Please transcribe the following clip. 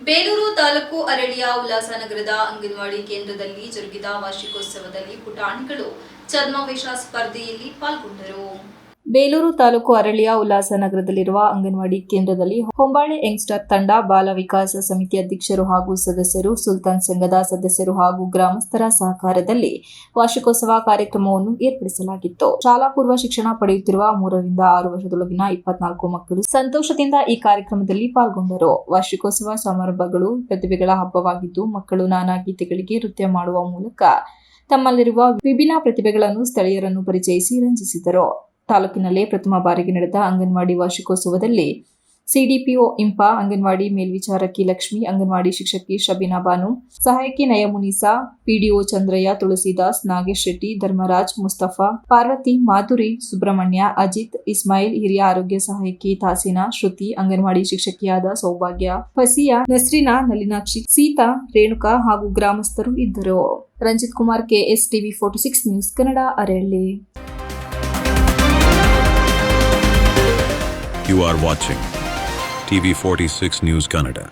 ಬೇಲೂರು ತಾಲೂಕು ಅರಳಿಯ ಉಲ್ಲಾಸನಗರದ ಅಂಗನವಾಡಿ ಕೇಂದ್ರದಲ್ಲಿ ಜರುಗಿದ ವಾರ್ಷಿಕೋತ್ಸವದಲ್ಲಿ ಪುಟಾಣಿಗಳು ಛದ್ಮವೇಷ ಸ್ಪರ್ಧೆಯಲ್ಲಿ ಪಾಲ್ಗೊಂಡರು. ಬೇಲೂರು ತಾಲೂಕು ಅರಳಿಯ ಉಲ್ಲಾಸನಗರದಲ್ಲಿರುವ ಅಂಗನವಾಡಿ ಕೇಂದ್ರದಲ್ಲಿ ಹೊಂಬಾಳೆ ಯಂಗ್ಸ್ಟರ್ ತಂಡ, ಬಾಲ ವಿಕಾಸ ಸಮಿತಿ ಅಧ್ಯಕ್ಷರು ಹಾಗೂ ಸದಸ್ಯರು, ಸುಲ್ತಾನ್ ಸಂಘದ ಸದಸ್ಯರು ಹಾಗೂ ಗ್ರಾಮಸ್ಥರ ಸಹಕಾರದಲ್ಲಿ ವಾರ್ಷಿಕೋತ್ಸವ ಕಾರ್ಯಕ್ರಮವನ್ನು ಏರ್ಪಡಿಸಲಾಗಿತ್ತು. ಶಾಲಾ ಪೂರ್ವ ಶಿಕ್ಷಣ ಪಡೆಯುತ್ತಿರುವ 3 ರಿಂದ 6 ವರ್ಷದೊಳಗಿನ 24 ಮಕ್ಕಳು ಸಂತೋಷದಿಂದ ಈ ಕಾರ್ಯಕ್ರಮದಲ್ಲಿ ಪಾಲ್ಗೊಂಡರು. ವಾರ್ಷಿಕೋತ್ಸವ ಸಮಾರಂಭಗಳು ಪ್ರತಿಭೆಗಳ ಹಬ್ಬವಾಗಿದ್ದು, ಮಕ್ಕಳು ನಾನಾ ಗೀತೆಗಳಿಗೆ ನೃತ್ಯ ಮಾಡುವ ಮೂಲಕ ತಮ್ಮಲ್ಲಿರುವ ವಿಭಿನ್ನ ಪ್ರತಿಭೆಗಳನ್ನು ಸ್ಥಳೀಯರನ್ನು ಪರಿಚಯಿಸಿ ರಂಜಿಸಿದರು. ತಾಲೂಕಿನಲ್ಲೇ ಪ್ರಥಮ ಬಾರಿಗೆ ನಡೆದ ಅಂಗನವಾಡಿ ವಾರ್ಷಿಕೋತ್ಸವದಲ್ಲಿ ಸಿಡಿಪಿಒ ಇಂಪಾ, ಅಂಗನವಾಡಿ ಮೇಲ್ವಿಚಾರಕಿ ಲಕ್ಷ್ಮಿ, ಅಂಗನವಾಡಿ ಶಿಕ್ಷಕಿ ಶಬೀನಾ ಬಾನು, ಸಹಾಯಕಿ ನಯಮುನಿಸಾ, ಪಿಡಿಒ ಚಂದ್ರಯ್ಯ, ತುಳಸಿದಾಸ್, ನಾಗೇಶ್ ಶೆಟ್ಟಿ, ಧರ್ಮರಾಜ್, ಮುಸ್ತಫಾ, ಪಾರ್ವತಿ, ಮಾಧುರಿ, ಸುಬ್ರಹ್ಮಣ್ಯ, ಅಜಿತ್, ಇಸ್ಮಾಯಿಲ್, ಹಿರಿಯ ಆರೋಗ್ಯ ಸಹಾಯಕಿ ತಾಸೀನಾ, ಶ್ರುತಿ, ಅಂಗನವಾಡಿ ಶಿಕ್ಷಕಿಯಾದ ಸೌಭಾಗ್ಯ, ಫಸಿಯಾ, ನಸ್ರಿನಾ, ನಲಿನಾಕ್ಷಿ, ಸೀತಾ, ರೇಣುಕಾ ಹಾಗೂ ಗ್ರಾಮಸ್ಥರು ಇದ್ದರು. Ranjit Kumar, KS TV 46 news Kannada, Aralli. You are watching TV 46 News Kannada.